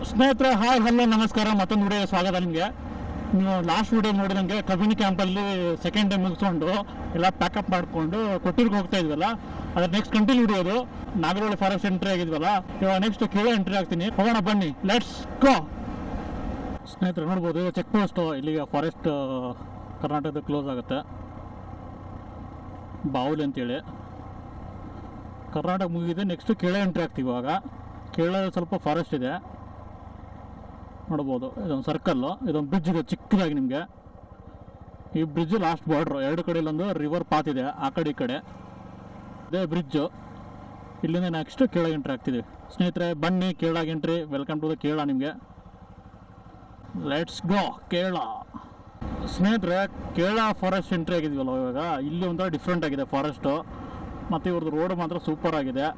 ಸ್ನೇಹಿತರೆ hi hello ನಮಸ್ಕಾರ. ಮತ್ತೊಂದು ವಿಡಿಯೋಗೆ ಸ್ವಾಗತ. ನಿಮಗೆ ನೀವು ಲಾಸ್ಟ್ ವಿಡಿಯೋ ನೋಡಿದಂಗೆ ಕಬಿನಿ ಕ್ಯಾಂಪಲ್ಲಿ ಸೆಕೆಂಡ್ ಡೇ ಮುಗಿಸ್ಕೊಂಡು ಎಲ್ಲ ಪ್ಯಾಕಪ್ ಮಾಡಿಕೊಂಡು ಕೊಟ್ಟಿರ್ಗೆ ಹೋಗ್ತಾ ಇದ್ವಲ್ಲ, ಅದ್ರ ನೆಕ್ಸ್ಟ್ ಕಂಟಿನ್ಯೂ ವಿಡಿಯೋದು ನಾಗರಹೊಳೆ ಫಾರೆಸ್ಟ್ ಎಂಟ್ರಿ ಆಗಿದ್ವಲ್ಲ. ಇವಾಗ ನೆಕ್ಸ್ಟ್ ಕೇಳ ಎಂಟ್ರಿ ಆಗ್ತೀನಿ. ಹೋಗೋಣ ಬನ್ನಿ, ಲೆಟ್ಸ್ ಗೋ. ಸ್ನೇಹಿತರೆ ನೋಡ್ಬೋದು, ಚೆಕ್ ಪೋಸ್ಟು ಇಲ್ಲಿಗೆ ಫಾರೆಸ್ಟ್ ಕರ್ನಾಟಕದ ಕ್ಲೋಸ್ ಆಗುತ್ತೆ. ಬಾವುಲಿ ಅಂತೇಳಿ ಕರ್ನಾಟಕ ಮುಗಿದೆ. ನೆಕ್ಸ್ಟ್ ಕೇಳ ಎಂಟ್ರಿ ಆಗ್ತೀವಿ. ಇವಾಗ ಕೇಳ ಸ್ವಲ್ಪ ಫಾರೆಸ್ಟ್ ಇದೆ ನೋಡ್ಬೋದು. ಇದೊಂದು ಸರ್ಕಲ್ಲು, ಇದೊಂದು ಬ್ರಿಡ್ಜ್ ಇದೆ ಚಿಕ್ಕದಾಗಿ. ನಿಮಗೆ ಈ ಬ್ರಿಡ್ಜ್ ಲಾಸ್ಟ್ ಬಾರ್ಡ್ರು, ಎರಡು ಕಡೆ ಇಲ್ಲೊಂದು ರಿವರ್ ಪಾತ್ ಇದೆ, ಆ ಕಡೆ ಈ ಕಡೆ ಇದೇ ಬ್ರಿಡ್ಜು. ಇಲ್ಲಿಂದ ನೆಕ್ಸ್ಟ್ ಕೇಳಾಗ ಎಂಟ್ರಿ ಆಗ್ತಿದ್ದೀವಿ. ಸ್ನೇಹಿತರೆ ಬನ್ನಿ, ಕೇಳಾಗ ಎಂಟ್ರಿ. ವೆಲ್ಕಮ್ ಟು ದ ಕೇಳ. ನಿಮಗೆ ಲೆಟ್ಸ್ ಗೋ ಕೇಳ. ಸ್ನೇಹಿತರೆ ಕೇಳ ಫಾರೆಸ್ಟ್ ಎಂಟ್ರಿ ಆಗಿದ್ವಲ್ಲ ಇವಾಗ. ಇಲ್ಲಿ ಒಂಥರ ಡಿಫ್ರೆಂಟ್ ಆಗಿದೆ ಫಾರೆಸ್ಟು, ಮತ್ತು ಇವ್ರದ್ದು ರೋಡ್ ಮಾತ್ರ ಸೂಪರ್ ಆಗಿದೆ.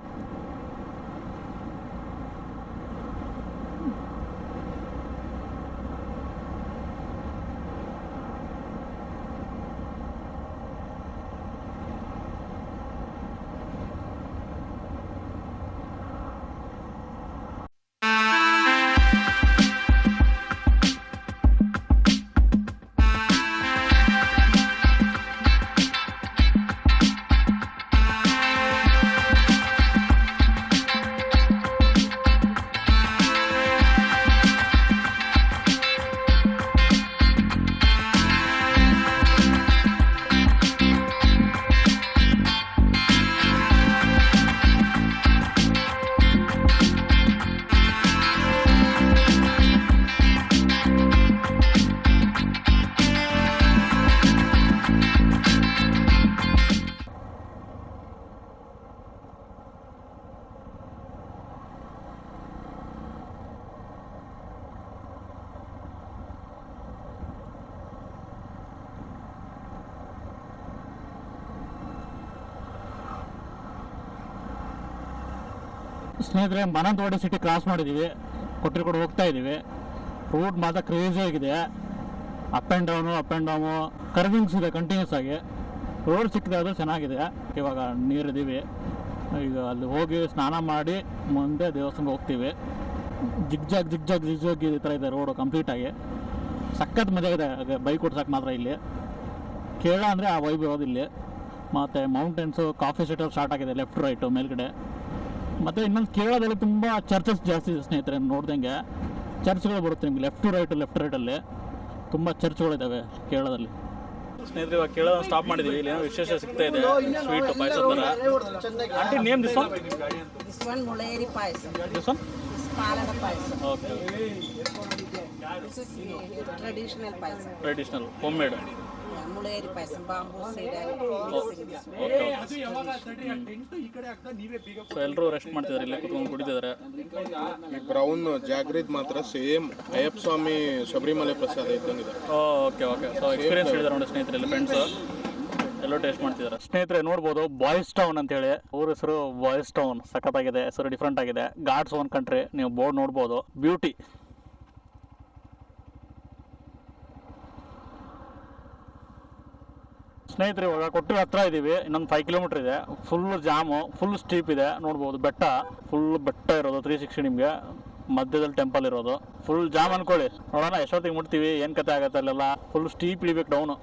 ಸ್ನೇಹಿತರೆ ಮಾನಂತವಾಡಿ ಸಿಟಿ ಕ್ರಾಸ್ ಮಾಡಿದ್ದೀವಿ, ಕೊಟ್ಟಿರ್ಕೊಂಡು ಹೋಗ್ತಾ ಇದ್ದೀವಿ. ರೋಡ್ ಮಾತ್ರ ಕ್ರೇಜಿ ಆಗಿದೆ. ಅಪ್ ಆ್ಯಂಡ್ ಡೌನು ಕರ್ವಿಂಗ್ಸ್ ಇದೆ ಕಂಟಿನ್ಯೂಸ್ ಆಗಿ. ರೋಡ್ ಸಿಕ್ಕಿದೆ, ಅದು ಚೆನ್ನಾಗಿದೆ. ಇವಾಗ ನೀರಿದ್ದೀವಿ. ಈಗ ಅಲ್ಲಿ ಹೋಗಿ ಸ್ನಾನ ಮಾಡಿ ಮುಂದೆ ದೇವಸ್ಥಾನಕ್ಕೆ ಹೋಗ್ತೀವಿ. ಜಿಗ್ಜಾಗ್ ಈ ಥರ ಇದೆ ರೋಡು ಕಂಪ್ಲೀಟಾಗಿ. ಸಖತ್ ಮಜಾ ಇದೆ ಬೈಕ್ ಓಡ್ಸೋಕೆ ಮಾತ್ರ. ಇಲ್ಲಿ ಕೇಳ ಅಂದರೆ ಆ ವೈಬ್ ಇರೋದು ಇಲ್ಲಿ. ಮತ್ತು ಮೌಂಟೇನ್ಸು, ಕಾಫಿ ಸೆಟಲ್ ಸ್ಟಾರ್ಟ್ ಆಗಿದೆ ಲೆಫ್ಟ್ ರೈಟು ಮೇಲ್ಗಡೆ. ಮತ್ತು ಇನ್ನೊಂದು ಕೇಳೋದಲ್ಲಿ ತುಂಬ ಚರ್ಚಸ್ ಜಾಸ್ತಿ ಇದೆ ಸ್ನೇಹಿತರೆ. ನೋಡ್ದಂಗೆ ಚರ್ಚ್ಗಳು ಬರುತ್ತೆ ನಿಮಗೆ ಲೆಫ್ಟ್ ರೈಟಲ್ಲಿ ತುಂಬ ಚರ್ಚ್ಗಳಿದ್ದಾವೆ ಕೇಳೋದಲ್ಲಿ. ಸ್ನೇಹಿತರೆ ಇವಾಗ ಕೇಳೋ ಸ್ಟಾಪ್ ಮಾಡಿದ್ದೀವಿ. ಇಲ್ಲಿ ಏನೋ ವಿಶೇಷ ಸಿಗ್ತಾ ಇದೆ, ಸ್ವೀಟ್ ಪಾಯಸ ಥರ. Aunty name this one? This one mulleri payasam. This one? This palada payasam. Okay. This is traditional payasam. Traditional homemade. Yeah, mulleri payasam, bamboo seed and okay. So ಎಲ್ಲರೂ rest ಮಾಡ್ತಿದ್ದಾರೆ, ಇಲ್ಲೇ ಕುತ್ಕೊಂಡು ಕುಡಿತಿದ್ದಾರೆ. ಈ brown ಜಾಗ್ರಿದ್ ಮಾತ್ರ same Ayyappa ಸ್ವಾಮಿ ಶಬರಿಮಲೆ ಪ್ರಸಾದ ಇದ್ದಂಗಿದೆ. Okay. So experience ಹೇಳಿದ್ದಾರೆ ನೋಡಿ ಸ್ನೇಹಿತರೆ, ಎಲ್ಲ ಫ್ರೆಂಡ್ಸು ಎಲ್ಲೋ ಟೇಸ್ಟ್ ಮಾಡ್ತಿದ್ದಾರೆ. ಸ್ನೇಹಿತರೆ ನೋಡ್ಬೋದು, ಬಾಯ್ಸ್ ಟೌನ್ ಅಂತೇಳಿ ಊರ ಹೆಸರು. ಬಾಯ್ಸ್ ಟೌನ್ ಸಖತ್ತಾಗಿದೆ, ಹೆಸರು ಡಿಫ್ರೆಂಟ್ ಆಗಿದೆ. ಗಾಡ್ಸ್ ಓನ್ ಕಂಟ್ರಿ, ನೀವು ಬೋರ್ಡ್ ನೋಡ್ಬೋದು. ಬ್ಯೂಟಿ. ಸ್ನೇಹಿತರೆ ಇವಾಗ ಕೊಟ್ಟಿರೋ ಹತ್ರ ಇದ್ದೀವಿ. ಇನ್ನೊಂದು 5 ಕಿಲೋಮೀಟರ್ ಇದೆ. ಫುಲ್ ಜಾಮು, ಫುಲ್ ಸ್ಟೀಪ್ ಇದೆ. ನೋಡ್ಬೋದು ಬೆಟ್ಟ, ಫುಲ್ ಬೆಟ್ಟ ಇರೋದು 360. ನಿಮಗೆ ಮಧ್ಯದಲ್ಲಿ ಟೆಂಪಲ್ ಇರೋದು. ಫುಲ್ ಜಾಮ್ ಅನ್ಕೊಳ್ಳಿ. ನೋಡೋಣ ಎಷ್ಟೊತ್ತಿಗೆ ಮುಟ್ತೀವಿ, ಏನು ಕತೆ ಆಗುತ್ತೆ. ಅಲ್ಲೆಲ್ಲ ಫುಲ್ ಸ್ಟೀಪ್ ಇಳಿಬೇಕು ಡೌನು.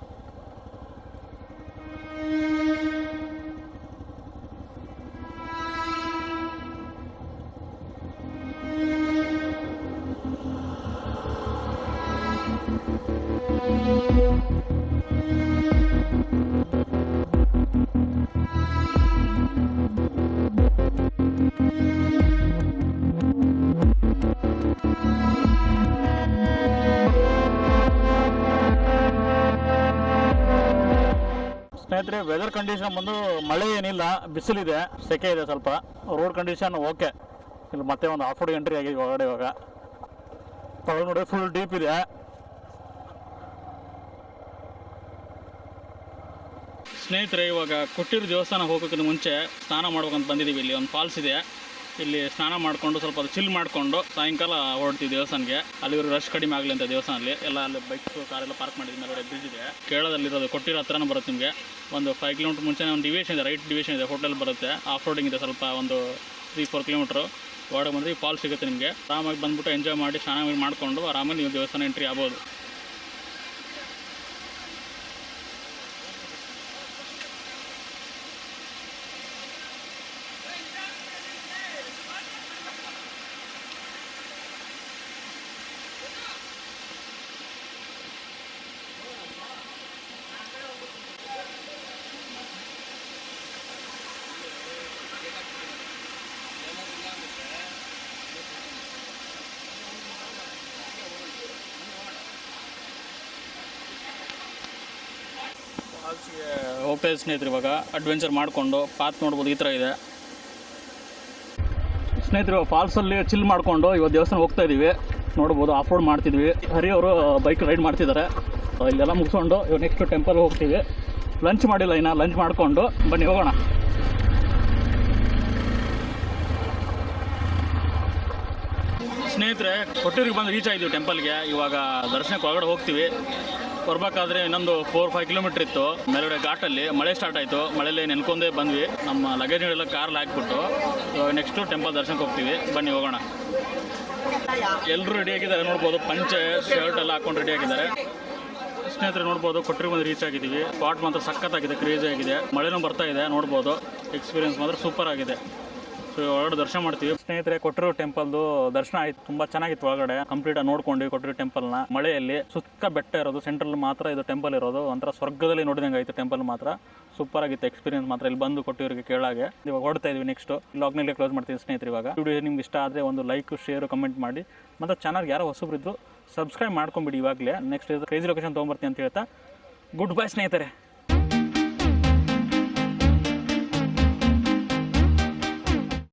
ಸ್ನೇಹಿತರೆ ವೆದರ್ ಕಂಡೀಷನ್ ಬಂದು ಮಳೆ ಏನಿಲ್ಲ, ಬಿಸಿಲಿದೆ, ಸೆಕೆ ಇದೆ ಸ್ವಲ್ಪ. Road condition okay. ಇಲ್ಲಿ ಮತ್ತೆ ಒಂದು ಆಫ್ ರೋಡ್ ಎಂಟ್ರಿ ಆಗಿದೆ ಹೊರಗಡೆ. ಇವಾಗ ತಗೊಳ್ಳಿ ನೋಡಿ, ಫುಲ್ ಡೀಪ್ ಇದೆ. ಸ್ನೇಹಿತರೆ ಇವಾಗ ಕೊಟ್ಟಿರೋ ದೇವಸ್ಥಾನ ಹೋಗೋಕ್ಕಿಂತ ಮುಂಚೆ ಸ್ನಾನ ಮಾಡ್ಬೇಕಂತ ಬಂದಿದ್ದೀವಿ. ಇಲ್ಲಿ ಒಂದು ಫಾಲ್ಸ್ ಇದೆ, ಇಲ್ಲಿ ಸ್ನಾನ ಮಾಡಿಕೊಂಡು ಸ್ವಲ್ಪ ಚಿಲ್ ಮಾಡಿಕೊಂಡು ಸಾಯಂಕಾಲ ಹೊರಡ್ತೀವಿ ದೇವಸ್ಥಾನಕ್ಕೆ. ಅಲ್ಲಿ ರಶ್ ಕಡಿಮೆ ಆಗಲಿ ಅಂತ ದೇವಸ್ಥಾನದಲ್ಲಿ ಎಲ್ಲ ಅಲ್ಲಿ ಬೈಕ್ಸು ಕಾರೆಲ್ಲ ಪಾರ್ಕ್ ಮಾಡಿದ್ವಿ. ಮೇಲ್ಗಡೆ ಬ್ರಿಡ್ಜ್ ಇದೆ, ಕೇರಳದಲ್ಲಿರೋದು. ಕೊಟ್ಟಿರೋ ಹತ್ರನೂ ಬರುತ್ತೆ ನಿಮಗೆ. ಒಂದು 5 ಕಿಲೋಮೀಟರ್ ಮುಂಚೆ ಒಂದು ಡಿವಿಷನ್ ಇದೆ, ರೈಟ್ ಡಿವಿಷನ್ ಇದೆ, ಹೋಟೆಲ್ ಬರುತ್ತೆ. ಆಫ್ ರೋಡಿಂಗ್ ಇದೆ ಸ್ವಲ್ಪ, ಒಂದು 3-4 ಕಿಲೋಮೀಟ್ರು. ಒಳಗಡೆ ಬಂದರೆ ಈ ಫಾಲ್ಸ್ ಸಿಗುತ್ತೆ ನಿಮಗೆ. ಆರಾಮಾಗಿ ಬಂದುಬಿಟ್ಟು ಎಂಜಾಯ್ ಮಾಡಿ ಸ್ನಾನ ಮಾಡಿಕೊಂಡು ಆರಾಮಾಗಿ ನೀವು ದೇವಸ್ಥಾನ ಎಂಟ್ರಿ ಆಗ್ಬೋದು. ಫಾಲ್ಸ್ಗೆ ಹೋಗ್ತಾ ಇದ್ದ ಸ್ನೇಹಿತರು ಇವಾಗ ಅಡ್ವೆಂಚರ್ ಮಾಡಿಕೊಂಡು ಪಾತ್ ನೋಡ್ಬೋದು, ಈ ಥರ ಇದೆ ಸ್ನೇಹಿತರು. ಫಾಲ್ಸಲ್ಲಿ ಚಿಲ್ ಮಾಡಿಕೊಂಡು ಇವಾಗ ದೇವಸ್ಥಾನ ಹೋಗ್ತಾ ಇದ್ದೀವಿ. ನೋಡ್ಬೋದು ಆಫ್ ರೋಡ್ ಮಾಡ್ತಿದ್ವಿ. ಹರಿ ಅವರು ಬೈಕ್ ರೈಡ್ ಮಾಡ್ತಿದ್ದಾರೆ. ಇಲ್ಲೆಲ್ಲ ಮುಗಿಸ್ಕೊಂಡು ಇವಾಗ ನೆಕ್ಸ್ಟ್ ಟೆಂಪಲ್ ಹೋಗ್ತೀವಿ. ಲಂಚ್ ಮಾಡಿಲ್ಲ ಇನ್ನು, ಲಂಚ್ ಮಾಡಿಕೊಂಡು ಬನ್ನಿ ಹೋಗೋಣ. ಸ್ನೇಹಿತರೆ ಕೊಟ್ಟೂರಿಗೆ ಬಂದು ರೀಚ್ ಆಗಿದ್ದೀವಿ ಟೆಂಪಲ್ಗೆ. ಇವಾಗ ದರ್ಶನಕ್ಕೆ ಒಳಗಡೆ ಹೋಗ್ತೀವಿ. ಬರ್ಬೇಕಾದ್ರೆ ಇನ್ನೊಂದು 4-5 ಕಿಲೋಮೀಟ್ರ್ ಇತ್ತು. ಮೇಲ್ಗಡೆ ಘಾಟಲ್ಲಿ ಮಳೆ ಸ್ಟಾರ್ಟ್ ಆಯಿತು. ಮಳೆಯಲ್ಲಿ ನೆನ್ಕೊಂಡೇ ಬಂದ್ವಿ. ನಮ್ಮ ಲಗೇಜ್ಗಳೆಲ್ಲ ಕಾರಲ್ಲಿ ಹಾಕ್ಬಿಟ್ಟು ಇವಾಗ ನೆಕ್ಸ್ಟು ಟೆಂಪಲ್ ದರ್ಶನಕ್ಕೆ ಹೋಗ್ತೀವಿ. ಬನ್ನಿ ಹೋಗೋಣ. ಎಲ್ಲರೂ ರೆಡಿಯಾಗಿದ್ದಾರೆ ನೋಡ್ಬೋದು. ಪಂಚೆ ಶರ್ಟ್ ಎಲ್ಲ ಹಾಕ್ಕೊಂಡು ರೆಡಿಯಾಗಿದ್ದಾರೆ. ಸ್ನೇಹಿತರೆ ನೋಡ್ಬೋದು ಕೊಟ್ಟೂರಿಗೆ ಬಂದು ರೀಚ್ ಆಗಿದ್ದೀವಿ. ಸ್ಪಾಟ್ ಮಾತ್ರ ಸಖತ್ತಾಗಿದೆ, ಕ್ರೇಜಿ ಆಗಿದೆ. ಮಳೆನೂ ಬರ್ತಾ ಇದೆ ನೋಡ್ಬೋದು. ಎಕ್ಸ್ಪೀರಿಯನ್ಸ್ ಮಾತ್ರ ಸೂಪರ್ ಆಗಿದೆ. ಸೊ ಒಳಗಡೆ ದರ್ಶನ ಮಾಡ್ತೀವಿ. ಸ್ನೇಹಿತರೆ ಕೊಟ್ಟೂರು ಟೆಂಪಲ್ದು ದರ್ಶನ ಆಯ್ತು. ತುಂಬಾ ಚೆನ್ನಾಗಿತ್ತು. ಒಳಗಡೆ ಕಂಪ್ಲೀಟ್ ಆಗಿ ನೋಡ್ಕೊಂಡ್ವಿ ಕೊಟ್ಟೂರು ಟೆಂಪಲ್ನ. ಮಳೆಯಲ್ಲಿ ಸುತ್ತ ಬೆಟ್ಟ ಇರೋದು, ಸೆಂಟ್ರಲ್ ಮಾತ್ರ ಇದು ಟೆಂಪಲ್ ಇರೋದು. ಒಂಥರ ಸ್ವರ್ಗದಲ್ಲಿ ನೋಡಿದಂಗೆ ಆಯ್ತು ಟೆಂಪಲ್ ಮಾತ್ರ. ಸೂಪರ್ ಆಗಿತ್ತು ಎಕ್ಸ್ಪೀರಿಯನ್ಸ್ ಮಾತ್ರ. ಇಲ್ಲಿ ಬಂದು ಕೊಟ್ಟೂರಿಗೆ ಕೇಳಾಗೆ ಇವಾಗ ಹೊಡ್ತಾ ಇದೀವಿ. ನೆಕ್ಸ್ಟ್ ಲಾಗ್ನಲ್ಲಿ ಕ್ಲೋಸ್ ಮಾಡ್ತೀವಿ ಸ್ನೇಹಿತರೆ. ಇವಾಗ ವಿಡಿಯೋ ನಿಮ್ಗೆ ಇಷ್ಟ ಆದರೆ ಒಂದು ಲೈಕ್, ಶೇರ್, ಕಮೆಂಟ್ ಮಾಡಿ. ಮತ್ತು ಚಾನಲ್ಗೆ ಯಾರೋ ಹೊಸಬ್ರಿದ್ರು ಸಬ್ಸ್ಕ್ರೈಬ್ ಮಾಡ್ಕೊಂಬಿಡಿ ಇವಾಗಲೇ. ನೆಕ್ಸ್ಟ್ ಕ್ರೇಜಿ ಲೊಕೇಶನ್ ತೊಗೊಂಬರ್ತೀನಿ ಅಂತ ಹೇಳ್ತಾ ಗುಡ್ ಬೈ ಸ್ನೇಹಿತರೆ.